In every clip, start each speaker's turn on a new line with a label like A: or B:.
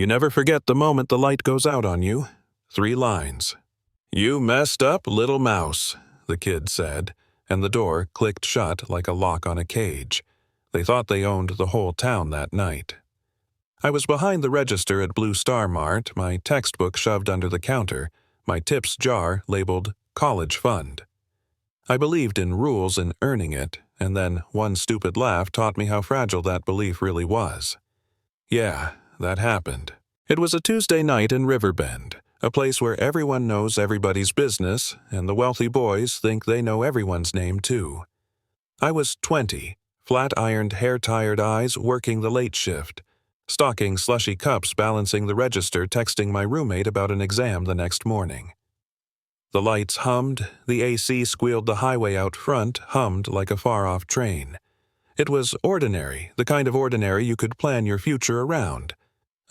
A: You never forget the moment the light goes out on you. 3 lines. "You messed up, little mouse," the kid said, and the door clicked shut like a lock on a cage. They thought they owned the whole town that night. I was behind the register at Blue Star Mart, my textbook shoved under the counter, my tips jar labeled College Fund. I believed in rules and earning it, and then one stupid laugh taught me how fragile that belief really was. Yeah, that happened. It was a Tuesday night in Riverbend, a place where everyone knows everybody's business, and the wealthy boys think they know everyone's name too. I was 20, flat-ironed, hair-tired eyes working the late shift, stocking slushy cups balancing the register texting my roommate about an exam the next morning. The lights hummed, the AC squealed, the highway out front hummed like a far-off train. It was ordinary, the kind of ordinary you could plan your future around.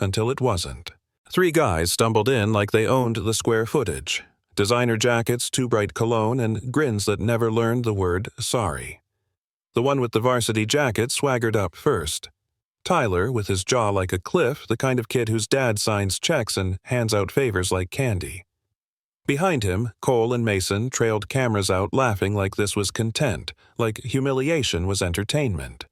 A: Until it wasn't. 3 guys stumbled in like they owned the square footage. Designer jackets, too bright cologne, and grins that never learned the word sorry. The one with the varsity jacket swaggered up first. Tyler, with his jaw like a cliff, the kind of kid whose dad signs checks and hands out favors like candy. Behind him, Cole and Mason trailed cameras out laughing like this was content, like humiliation was entertainment.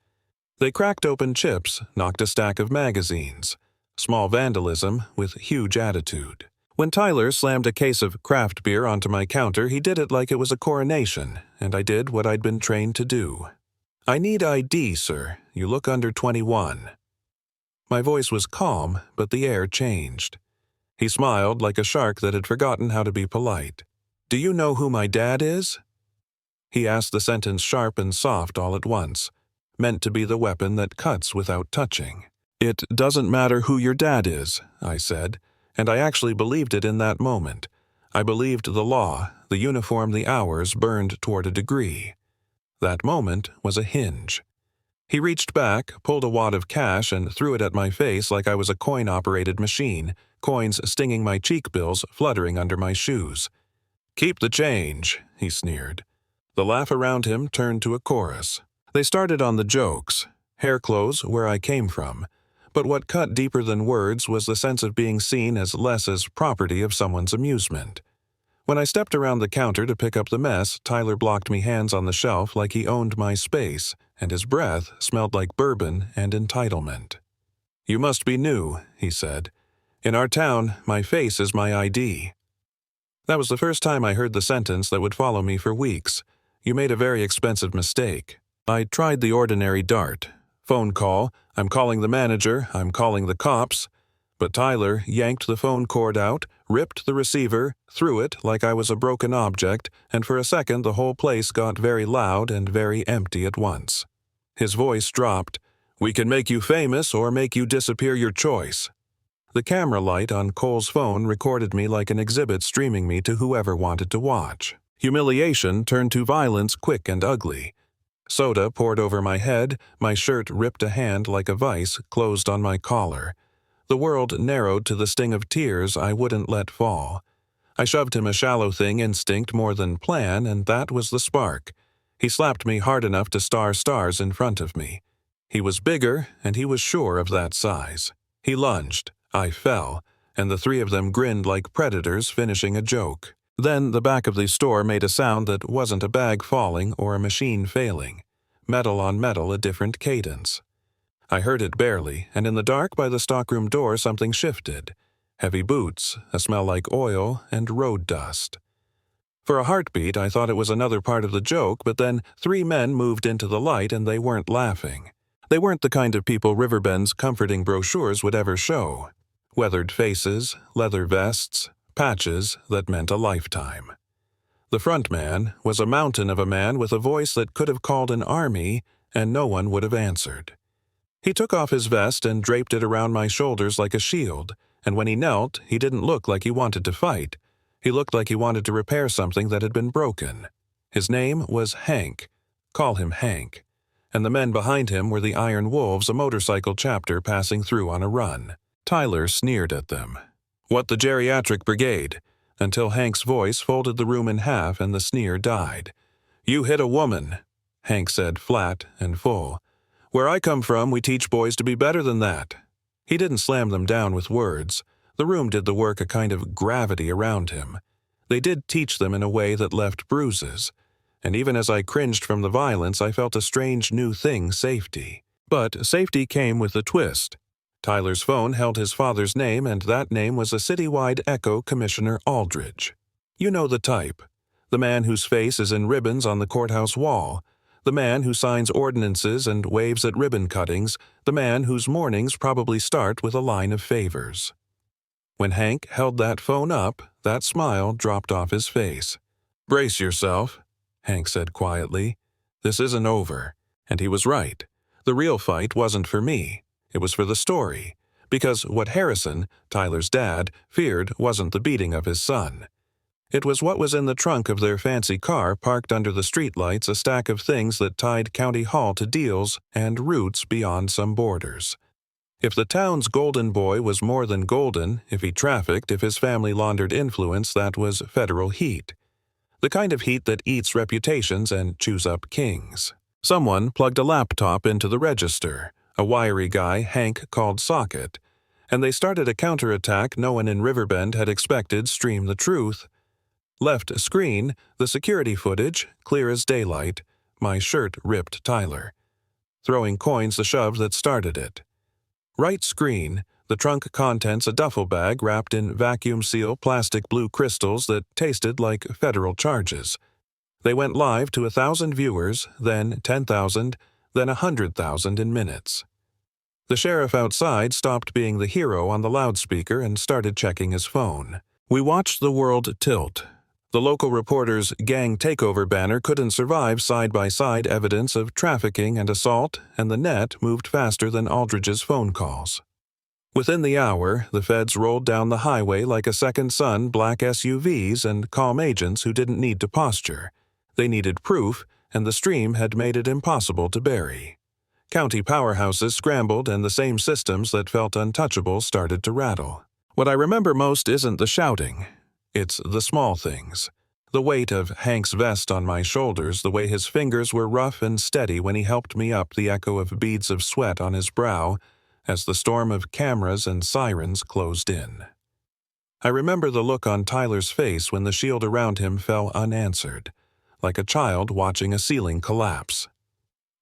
A: They cracked open chips, knocked a stack of magazines. Small vandalism with huge attitude. When Tyler slammed a case of craft beer onto my counter, he did it like it was a coronation, and I did what I'd been trained to do. "I need ID, sir. You look under 21. My voice was calm, but the air changed. He smiled like a shark that had forgotten how to be polite. "Do you know who my dad is?" He asked the sentence sharp and soft all at once, meant to be the weapon that cuts without touching. "It doesn't matter who your dad is," I said, and I actually believed it in that moment. I believed the law, the uniform, the hours burned toward a degree. That moment was a hinge. He reached back, pulled a wad of cash, and threw it at my face like I was a coin-operated machine, coins stinging my cheek bills, fluttering under my shoes. "Keep the change," he sneered. The laugh around him turned to a chorus. They started on the jokes, hair clothes where I came from, but what cut deeper than words was the sense of being seen as less as property of someone's amusement. When I stepped around the counter to pick up the mess, Tyler blocked me hands on the shelf like he owned my space, and his breath smelled like bourbon and entitlement. "You must be new," he said. "In our town, my face is my ID." That was the first time I heard the sentence that would follow me for weeks. "You made a very expensive mistake." I tried the ordinary dart. Phone call, "I'm calling the manager, I'm calling the cops." But Tyler yanked the phone cord out, ripped the receiver, threw it like I was a broken object, and for a second the whole place got very loud and very empty at once. His voice dropped. "We can make you famous or make you disappear, your choice." The camera light on Cole's phone recorded me like an exhibit streaming me to whoever wanted to watch. Humiliation turned to violence quick and ugly. Soda poured over my head, my shirt ripped a hand like a vice closed on my collar. The world narrowed to the sting of tears I wouldn't let fall. I shoved him a shallow thing instinct more than plan, and that was the spark. He slapped me hard enough to star stars in front of me. He was bigger, and he was sure of that size. He lunged. I fell, and the 3 of them grinned like predators finishing a joke. Then the back of the store made a sound that wasn't a bag falling or a machine failing. Metal on metal, a different cadence. I heard it barely, and in the dark by the stockroom door something shifted. Heavy boots, a smell like oil, and road dust. For a heartbeat I thought it was another part of the joke, but then 3 men moved into the light and they weren't laughing. They weren't the kind of people Riverbend's comforting brochures would ever show. Weathered faces, leather vests, patches that meant a lifetime. The front man was a mountain of a man with a voice that could have called an army, and no one would have answered. He took off his vest and draped it around my shoulders like a shield, and when he knelt, he didn't look like he wanted to fight. He looked like he wanted to repair something that had been broken. His name was Hank. Call him Hank. And the men behind him were the Iron Wolves, a motorcycle chapter passing through on a run. Tyler sneered at them. "What the geriatric brigade?" Until Hank's voice folded the room in half and the sneer died. "You hit a woman," Hank said flat and full. "Where I come from, we teach boys to be better than that." He didn't slam them down with words. The room did the work, a kind of gravity around him. They did teach them in a way that left bruises. And even as I cringed from the violence, I felt a strange new thing, safety. But safety came with a twist. Tyler's phone held his father's name, and that name was a citywide echo, Commissioner Aldridge. You know the type. The man whose face is in ribbons on the courthouse wall. The man who signs ordinances and waves at ribbon cuttings. The man whose mornings probably start with a line of favors. When Hank held that phone up, that smile dropped off his face. "Brace yourself," Hank said quietly. "This isn't over." And he was right. The real fight wasn't for me. It was for the story. Because what Harrison, Tyler's dad, feared wasn't the beating of his son. It was what was in the trunk of their fancy car parked under the streetlights, a stack of things that tied County Hall to deals and roots beyond some borders. If the town's golden boy was more than golden, if he trafficked, if his family laundered influence, that was federal heat. The kind of heat that eats reputations and chews up kings. Someone plugged a laptop into the register, a wiry guy Hank called Socket, and they started a counterattack no one in Riverbend had expected. Stream the truth. Left screen, the security footage, clear as daylight. My shirt ripped Tyler. Throwing coins the shove that started it. Right screen, the trunk contents a duffel bag wrapped in vacuum-seal plastic blue crystals that tasted like federal charges. They went live to 1,000 viewers, then 10,000, then 100,000 in minutes. The sheriff outside stopped being the hero on the loudspeaker and started checking his phone. We watched the world tilt. The local reporter's gang takeover banner couldn't survive side-by-side evidence of trafficking and assault, and the net moved faster than Aldridge's phone calls. Within the hour, the feds rolled down the highway like a second sun, black SUVs and calm agents who didn't need to posture. They needed proof, and the stream had made it impossible to bury. County powerhouses scrambled, and the same systems that felt untouchable started to rattle. What I remember most isn't the shouting. It's the small things. The weight of Hank's vest on my shoulders, the way his fingers were rough and steady when he helped me up, the echo of beads of sweat on his brow as the storm of cameras and sirens closed in. I remember the look on Tyler's face when the shield around him fell unanswered, like a child watching a ceiling collapse.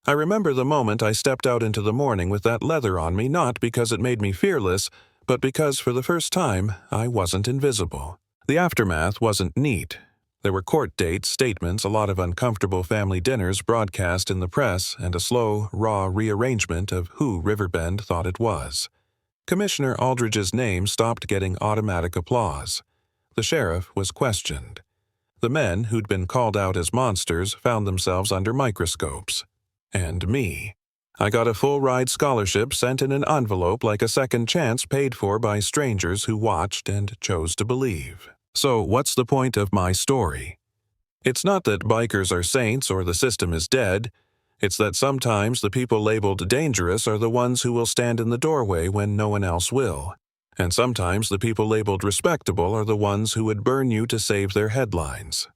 A: I remember the moment I stepped out into the morning with that leather on me, not because it made me fearless, but because for the first time I wasn't invisible. The aftermath wasn't neat. There were court dates, statements, a lot of uncomfortable family dinners broadcast in the press, and a slow, raw rearrangement of who Riverbend thought it was. Commissioner Aldridge's name stopped getting automatic applause. The sheriff was questioned. The men who'd been called out as monsters found themselves under microscopes. And me. I got a full-ride scholarship sent in an envelope like a second chance paid for by strangers who watched and chose to believe. So what's the point of my story? It's not that bikers are saints or the system is dead. It's that sometimes the people labeled dangerous are the ones who will stand in the doorway when no one else will. And sometimes the people labeled respectable are the ones who would burn you to save their headlines.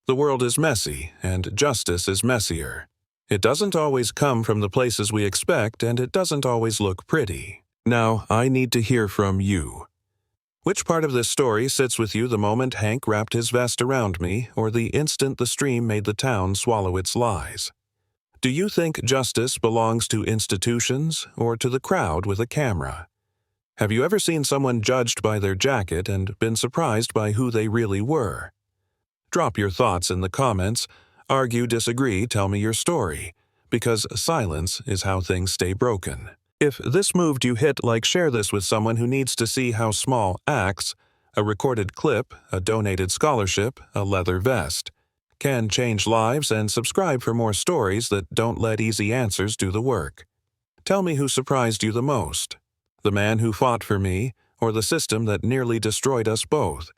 A: The world is messy, and justice is messier. It doesn't always come from the places we expect, and it doesn't always look pretty. Now, I need to hear from you. Which part of this story sits with you the moment Hank wrapped his vest around me, or the instant the stream made the town swallow its lies? Do you think justice belongs to institutions, or to the crowd with a camera? Have you ever seen someone judged by their jacket and been surprised by who they really were? Drop your thoughts in the comments. Argue, disagree, tell me your story. Because silence is how things stay broken. If this moved you, hit like, share this with someone who needs to see how small acts, a recorded clip, a donated scholarship, a leather vest, can change lives, and subscribe for more stories that don't let easy answers do the work. Tell me who surprised you the most. The man who fought for me, or the system that nearly destroyed us both.